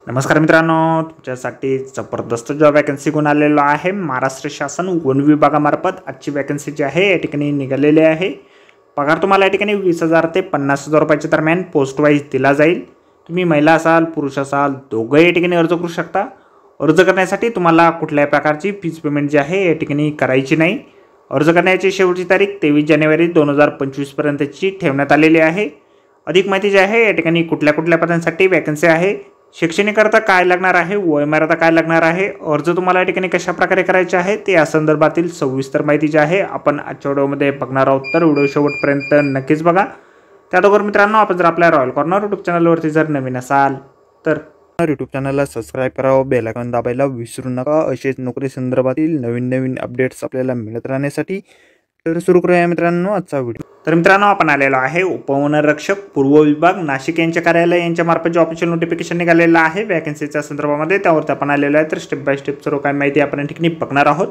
नमस्कार मित्रांनो, तुमच्यासाठी जबरदस्त जॉब वॅकन्सी घेऊन आलेलो आहे। महाराष्ट्र शासन वन विभागामार्फत आजची वॅकन्सी जी आहे या ठिकाणी निघालेली आहे। पगार तुम्हाला या ठिकाणी 20,000 ते 50,000 रुपयाच्या दरम्यान पोस्ट वाईज दिला जाईल। तुम्ही महिला असाल पुरुष असाल दोघंही या ठिकाणी अर्ज करू शकता। अर्ज करण्यासाठी तुम्हाला कुठल्याही प्रकारची फीस पेमेंट जी आहे या ठिकाणी करायची नाही। अर्ज करण्याची शेवटची तारीख 23 जानेवारी 2025 पर्यंतची ठेवण्यात आलेली आहे। अधिक माहिती जी आहे या ठिकाणी कुठल्या पदांसाठी वॅकन्सी आहे, शैक्षणिक अर्थ काय लागणार आहे, वयोमर्यादा काय लागणार आहे, अर्ज तुम्हाला या ठिकाणी कशा प्रकारे करायचे आहे ते या संदर्भातील सविस्तर माहिती जी आहे आपण आजच्या व्हिडिओमध्ये बघणार आहोत। तर व्हिडिओ शेवटपर्यंत नक्कीच बघा। त्याचबरोबर मित्रांनो, आपण जर आपल्या रॉयल कॉर्नर यूट्यूब चॅनलवरती जर नवीन असाल तर यूट्यूब चॅनलला सबस्क्राइब करावं, बेल आयकॉन दाबायला विसरू नका। असेच नोकरी संदर्भातील नवीन अपडेट्स आपल्याला मिळत राहण्यासाठी। तर सुरू करूया मित्रांनो आजचा व्हिडिओ। तर मित्रांनो, आपण आलेलो आहे उपवनरक्षक पूर्व विभाग नाशिक यांच्या कार्यालय यांच्या मार्फत जो ऑफिशियल नोटिफिकेशन निघालेला आहे वॅकन्सीच्या संदर्भामध्ये, त्यावरती आपण आलेलो आहे। तर स्टेप बाय स्टेप सर्व काही माहिती आपण या ठिकाणी बघणार आहोत।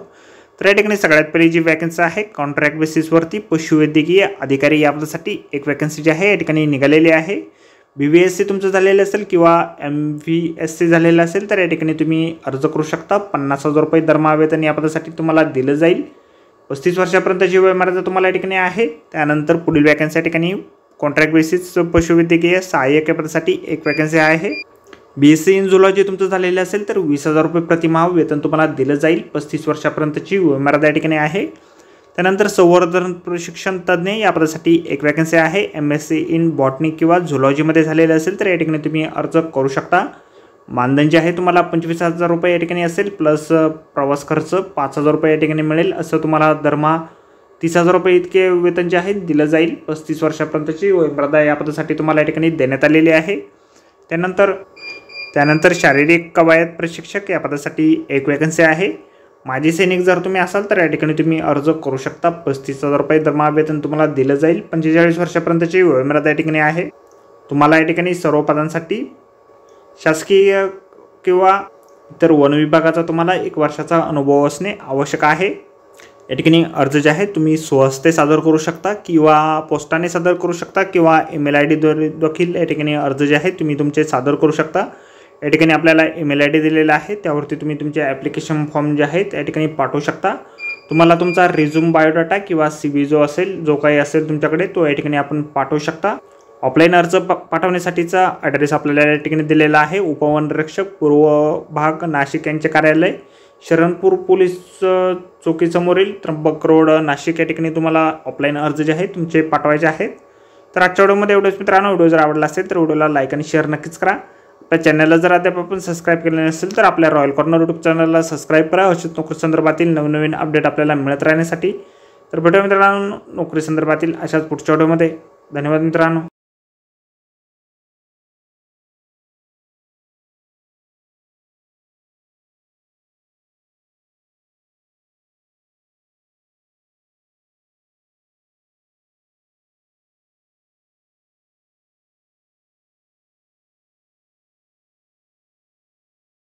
तर या ठिकाणी सगळ्यात पहिली जी वॅकन्सी आहे कॉन्ट्रॅक्ट बेसिसवरती पशुवैद्यकीय अधिकारी या पदासाठी एक वॅकन्सी जी आहे या ठिकाणी निघालेली आहे। BVSC तुमचं झालेलं असेल किंवा MVSC झालेलं असेल तर या ठिकाणी तुम्ही अर्ज करू शकता। 50,000 रुपये दरमहा वेतन या पदासाठी तुम्हाला दिलं जाईल। 35 वर्षापर्यंतची वयोमर्यादा तुम्हाला या ठिकाणी आहे। त्यानंतर पुढील वॅकन्सी या ठिकाणी कॉन्ट्रॅक्ट बेसिस पशुवैद्यकीय सहाय्यक या पदासाठी एक वॅकन्सी आहे। BSc इन झुलॉजी तुमचं झालेलं असेल तर 20,000 रुपये प्रतिमाह वेतन तुम्हाला दिलं जाईल। 35 वर्षापर्यंतची वयोमर्यादा या ठिकाणी आहे। त्यानंतर संवर्धन प्रशिक्षण तज्ज्ञ या पदासाठी एक वॅकन्सी आहे। MSc इन बॉटनी किंवा झुलॉजीमध्ये झालेलं असेल तर या ठिकाणी तुम्ही अर्ज करू शकता। मानधन जे आहे तुम्हाला 25,000 रुपये या ठिकाणी असेल, प्लस प्रवास खर्च 5,000 रुपये या ठिकाणी मिळेल। असं तुम्हाला दरमहा 30,000 रुपये इतके वेतन जे आहे दिलं जाईल। 35 वर्षापर्यंतची वयोमर्यादा या पदासाठी तुम्हाला या ठिकाणी देण्यात आलेली आहे। त्यानंतर शारीरिक कवायत प्रशिक्षक या पदासाठी एक वॅकन्सी आहे। माजी सैनिक जर तुम्ही असाल तर या ठिकाणी तुम्ही अर्ज करू शकता। 35,000 रुपये दरमहा वेतन तुम्हाला दिलं जाईल। 45 वर्षापर्यंतची वयोमर्यादा या ठिकाणी आहे। तुम्हाला या ठिकाणी सर्व पदांसाठी शासकीय किंवा इतर वन विभागाचा तुम्हाला 1 वर्षाचा अनुभव असणे आवश्यक आहे। या ठिकाणी अर्ज जे आहे तुम्ही स्वहस्ते सादर करू शकता किंवा पोस्टाने सादर करू शकता किंवा email ID द्वारे देखील या ठिकाणी अर्ज जे आहे तुम्ही तुमचे सादर करू शकता। या ठिकाणी आपल्याला email ID दिलेला आहे, त्यावरती तुम्ही तुमचे ॲप्लिकेशन फॉर्म जे आहेत या ठिकाणी पाठवू शकता। तुम्हाला तुमचा रिझ्यूम, बायोडाटा किंवा CV जो काही असेल तुमच्याकडे तो या ठिकाणी आपण पाठवू शकता। ऑफलाईन अर्ज पाठवण्यासाठीचा ॲड्रेस आपल्याला या ठिकाणी दिलेला आहे। उपवनरक्षक पूर्व भाग नाशिक यांचे कार्यालय शरणपूर पोलीस चौकीसमोरील त्र्यंबक रोड नाशिक या ठिकाणी तुम्हाला ऑफलाईन अर्ज जे आहेत तुमचे पाठवायचे आहेत। तर आजच्या व्हिडिओमध्ये एवढंच मित्रांनो। व्हिडिओ जर आवडला असेल तर व्हिडिओला लाईक आणि शेअर नक्कीच करा। आपल्या चॅनलला जर अद्याप आपण सबस्क्राईब केले नसेल तर आपल्या रॉयल कॉर्नर यूट्यूब चॅनलला सबस्क्राईब करा। अशाच नोकरी संदर्भातील नवीन अपडेट आपल्याला मिळत राहण्यासाठी। तर भेटूया मित्रांनो नोकरी संदर्भातील अशाच पुढच्या व्हिडिओमध्ये। धन्यवाद मित्रांनो।